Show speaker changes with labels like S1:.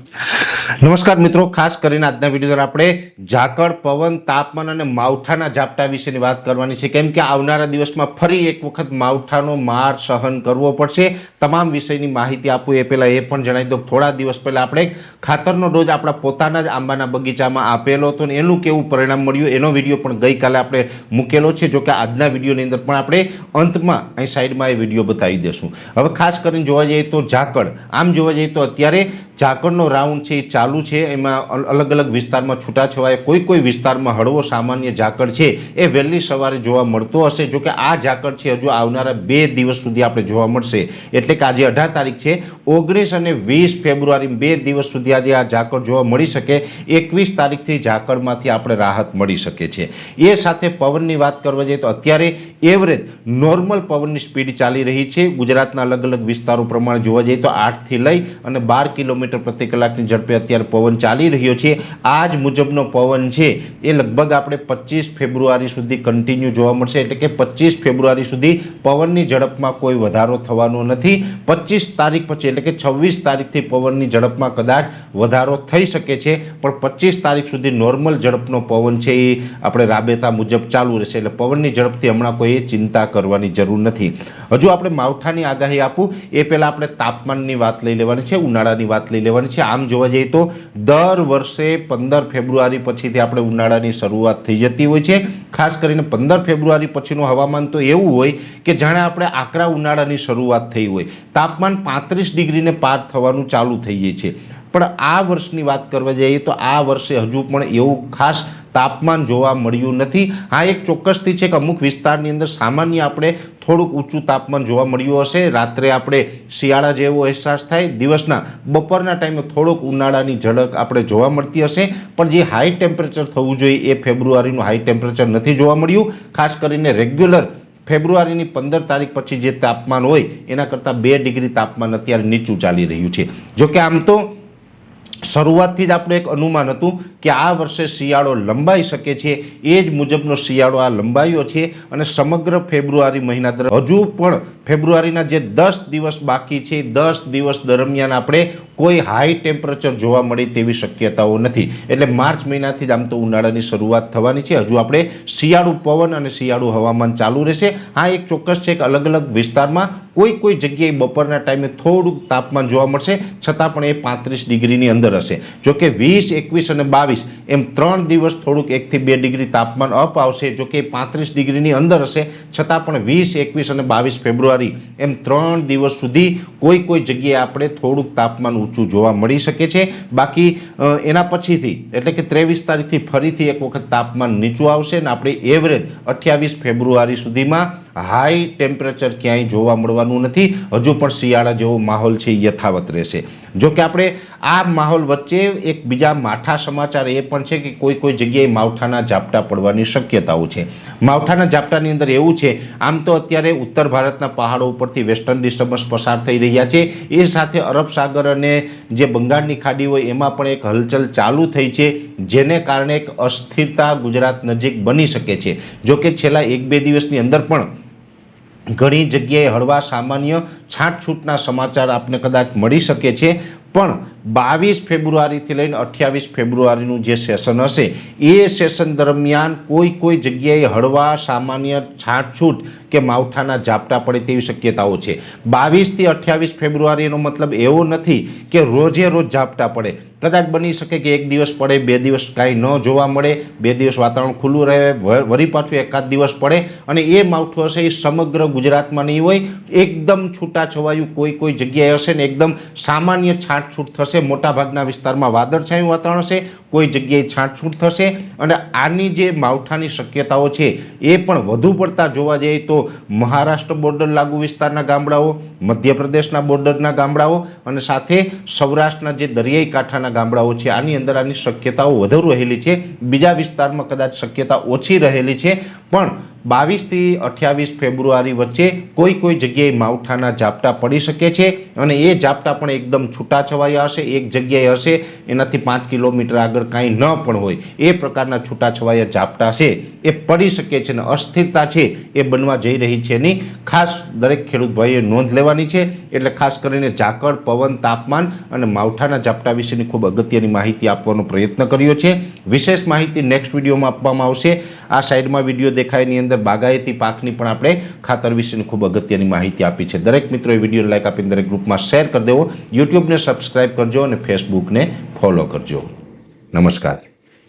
S1: નમસ્કાર મિત્રો, ખાસ કરીને આજના વિડીયો દ્વારા આપણે ઝાકળ, પવન, તાપમાન અને માવઠાના ઝાપટા વિશેની વાત કરવાની છે. કેમ કે આવનારા દિવસમાં ફરી એક વખત માવઠાનો માર સહન કરવો પડશે. તમામ વિષયની માહિતી આપું એ પહેલાં એ પણ જણાવી દઉં, થોડા દિવસ પહેલાં આપણે ખાતરનો ડોઝ આપણા પોતાના જ આંબાના બગીચામાં આપેલો હતો અને એનું કેવું પરિણામ મળ્યું એનો વિડીયો પણ ગઈકાલે આપણે મૂકેલો છે. જોકે આજના વિડીયોની અંદર પણ આપણે અંતમાં અહીં સાઈડમાં એ વિડીયો બતાવી દઈશું. હવે ખાસ કરીને જોવા જઈએ તો ઝાકળ, આમ જોવા જઈએ તો અત્યારે ઝાકળનો રાઉન્ડ છે એ ચાલુ છે. એમાં અલગ અલગ વિસ્તારમાં છૂટાછવાયા કોઈ વિસ્તારમાં હળવો સામાન્ય ઝાકળ છે એ વહેલી સવારે જોવા મળતો હશે. જોકે આ ઝાકળ છે હજુ આવનારા 2 દિવસ સુધી આપણે જોવા મળશે. એટલે કે આજે 18 તારીખ છે, 19 અને 20 ફેબ્રુઆરી 2 દિવસ સુધી આજે આ ઝાકળ જોવા મળી શકે. 21 તારીખથી ઝાકળમાંથી આપણે રાહત મળી શકે છે. એ સાથે પવનની વાત કરવા જઈએ તો અત્યારે એવરેજ નોર્મલ પવનની સ્પીડ ચાલી રહી છે. ગુજરાતના અલગ અલગ વિસ્તારો પ્રમાણે જોવા જઈએ તો 8 થી લઈ અને 12 કિલોમીટર પ્રતિ કલાકની ઝડપે અત્યારે પવન ચાલી રહ્યો છે. આ જ મુજબનો પવન છે એ લગભગ આપણે 25 ફેબ્રુઆરી સુધી કન્ટિન્યુ જોવા મળશે. એટલે કે 25 ફેબ્રુઆરી સુધી પવનની ઝડપમાં કોઈ વધારો થવાનો નથી. 25 તારીખ પછી એટલે કે 26 તારીખથી પવનની ઝડપમાં કદાચ વધારો થઈ શકે છે, પણ 25 તારીખ સુધી નોર્મલ ઝડપનો પવન છે એ આપણે રાબેતા મુજબ ચાલુ રહેશે. એટલે પવનની ઝડપથી હમણાં કોઈ ચિંતા કરવાની જરૂર નથી. હજુ આપણે માવઠાની આગાહી આપું એ પહેલાં આપણે તાપમાનની વાત લઈ લેવાની છે, ઉનાળાની વાત લઈ લેવાની છે. આમ જોવા જઈએ તો દર વર્ષે 15 ફેબ્રુઆરી પછીથી આપણે ઉનાળાની શરૂઆત થઈ જતી હોય છે. ખાસ કરીને 15 ફેબ્રુઆરી પછીનું હવામાન તો એવું હોય કે જાણે આપણે આકરા ઉનાળાની શરૂઆત થઈ હોય. તાપમાન 35 ડિગ્રીને પાર થવાનું ચાલુ થઈ જાય છે. પણ આ વર્ષની વાત કરવા જઈએ તો આ વર્ષે હજુ પણ એવું ખાસ તાપમાન જોવા મળ્યું નથી. હા, એક ચોક્કસથી છે કે અમુક વિસ્તારની અંદર સામાન્ય આપણે થોડુંક ઊંચું તાપમાન જોવા મળ્યું હશે. રાત્રે આપણે શિયાળા જેવો અહેસાસ થાય, દિવસના બપોરના ટાઈમે થોડુંક ઉનાળાની ઝળક આપણે જોવા મળતી હશે. પણ જે હાઈ ટેમ્પરેચર થવું જોઈએ એ ફેબ્રુઆરીનું હાઈ ટેમ્પરેચર નથી જોવા મળ્યું. ખાસ કરીને રેગ્યુલર ફેબ્રુઆરીની 15 તારીખ પછી જે તાપમાન હોય એના કરતાં 2 ડિગ્રી તાપમાન અત્યારે નીચું ચાલી રહ્યું છે. જોકે આમ તો શરૂઆતથી જ આપણે એક અનુમાન હતું કે આ વર્ષે શિયાળો લંબાઈ શકે છે. એ જ મુજબનો શિયાળો આ લંબાયો છે અને સમગ્ર ફેબ્રુઆરી મહિના દરમિયાન હજુ પણ ફેબ્રુઆરીના જે 10 દિવસ બાકી છે, 10 દિવસ દરમિયાન આપણે કોઈ હાઈ ટેમ્પરેચર જોવા મળે તેવી શક્યતાઓ નથી. એટલે માર્ચ મહિનાથી જ આમ તો ઉનાળાની શરૂઆત થવાની છે. હજુ આપણે શિયાળુ પવન અને શિયાળુ હવામાન ચાલુ રહેશે. હા, એક ચોક્કસ છે કે અલગ અલગ વિસ્તારમાં કોઈ જગ્યાએ બપોરના ટાઈમે થોડુંક તાપમાન જોવા મળશે, છતાં પણ એ 35 ડિગ્રીની અંદર હશે. જોકે 20, 21 અને 22 એમ 3 દિવસ થોડુંક 1 થી 2 ડિગ્રી તાપમાન અપ આવશે. જોકે 35 ડિગ્રીની અંદર હશે, છતાં પણ 20, 21 અને 22 ફેબ્રુઆરી એમ 3 દિવસ સુધી કોઈ જગ્યાએ આપણે થોડુંક તાપમાન ઊંચું જોવા મળી શકે છે. બાકી એના પછીથી એટલે કે 23 તારીખથી ફરીથી એક વખત તાપમાન નીચું આવશે અને આપણે એવરેજ 28 ફેબ્રુઆરી સુધીમાં હાઈ ટેમ્પરેચર ક્યાંય જોવા મળવાનું નથી. હજુ પણ શિયાળા જેવો માહોલ છે યથાવત રહેશે. જોકે આપણે આ માહોલ વચ્ચે એક બીજા માઠા સમાચાર એ પણ છે કે કોઈ જગ્યાએ માવઠાના ઝાપટા પડવાની શક્યતાઓ છે. માવઠાના ઝાપટાની અંદર એવું છે, આમ તો અત્યારે ઉત્તર ભારતના પહાડો ઉપરથી વેસ્ટર્ન ડિસ્ટર્બન્સ પસાર થઈ રહ્યા છે. એ સાથે અરબ સાગર અને જે બંગાળની ખાડી હોય એમાં પણ એક હલચલ ચાલુ થઈ છે, જેને કારણે એક અસ્થિરતા ગુજરાત નજીક બની શકે છે. જોકે છેલ્લા 1-2 દિવસની અંદર પણ ઘણી જગ્યાએ હળવા સામાન્ય છાંટછૂટના સમાચાર આપને કદાચ મળી શકે છે. પણ 22 ફેબ્રુઆરીથી લઈને 28 ફેબ્રુઆરીનું જે સેશન હશે એ સેશન દરમિયાન કોઈ જગ્યાએ હળવા સામાન્ય છાંટછૂટ કે માવઠાના ઝાપટા પડે તેવી શક્યતાઓ છે. 22 થી 28 ફેબ્રુઆરીનો મતલબ એવો નથી કે રોજે રોજ ઝાપટા પડે. કદાચ બની શકે કે 1 દિવસ પડે, 2 દિવસ કાંઈ ન જોવા મળે, 2 દિવસ વાતાવરણ ખુલ્લું રહે, વળી પાછું એકાદ દિવસ પડે અને એ માવઠું હશે એ સમગ્ર ગુજરાતમાં નહીં હોય. એકદમ છૂટાછવાયું કોઈ જગ્યાએ હશે ને એકદમ સામાન્ય છાંટછૂટ થશે. મોટાભાગના વિસ્તારમાં વાદળછાયું વાતાવરણ હશે, કોઈ જગ્યાએ છાંટછૂટ થશે અને આની જે માવઠાની શક્યતાઓ છે એ પણ વધુ પડતા જોવા જઈએ તો મહારાષ્ટ્ર બોર્ડર લાગુ વિસ્તારના ગામડાઓ, મધ્યપ્રદેશના બોર્ડરના ગામડાઓ અને સાથે સૌરાષ્ટ્રના જે દરિયાઈ કાંઠાના ગામડાઓ છે આની અંદર આની શક્યતાઓ વધુ રહેલી છે. બીજા વિસ્તારમાં કદાચ શક્યતા ઓછી રહેલી છે. પણ 22 થી 28 ફેબ્રુઆરી વચ્ચે કોઈ જગ્યાએ માવઠાના ઝાપટા પડી શકે છે અને એ ઝાપટા પણ એકદમ છૂટાછવાયા હશે, એક જગ્યાએ હશે, એનાથી 5 કિલોમીટર આગળ કાંઈ ન પણ હોય એ પ્રકારના છૂટાછવાયા ઝાપટા છે એ પડી શકે છે અને અસ્થિરતા છે એ બનવા જઈ રહી છે એની ખાસ દરેક ખેડૂત ભાઈઓએ નોંધ લેવાની છે। એટલે ખાસ કરીને ઝાકળ, પવન, તાપમાન અને માવઠાના ઝાપટા વિશેની ખૂબ અગત્યની માહિતી આપવાનો પ્રયત્ન કર્યો છે। વિશેષ માહિતી નેક્સ્ટ વિડીયોમાં આપવામાં આવશે। આ સાઈડમાં વિડીયો દેખાય એની અંદર બાગાયતી પાકની પણ આપણે ખાતર વિશેની ખૂબ અગત્યની માહિતી આપી છે। દરેક મિત્રોએ વિડીયો લાઈક આપીને દરેક ગ્રુપમાં શેર કરી દેવો, યુટ્યુબને સબસ્ક્રાઈબ કરજો અને ફેસબુકને ફોલો કરજો। નમસ્કાર।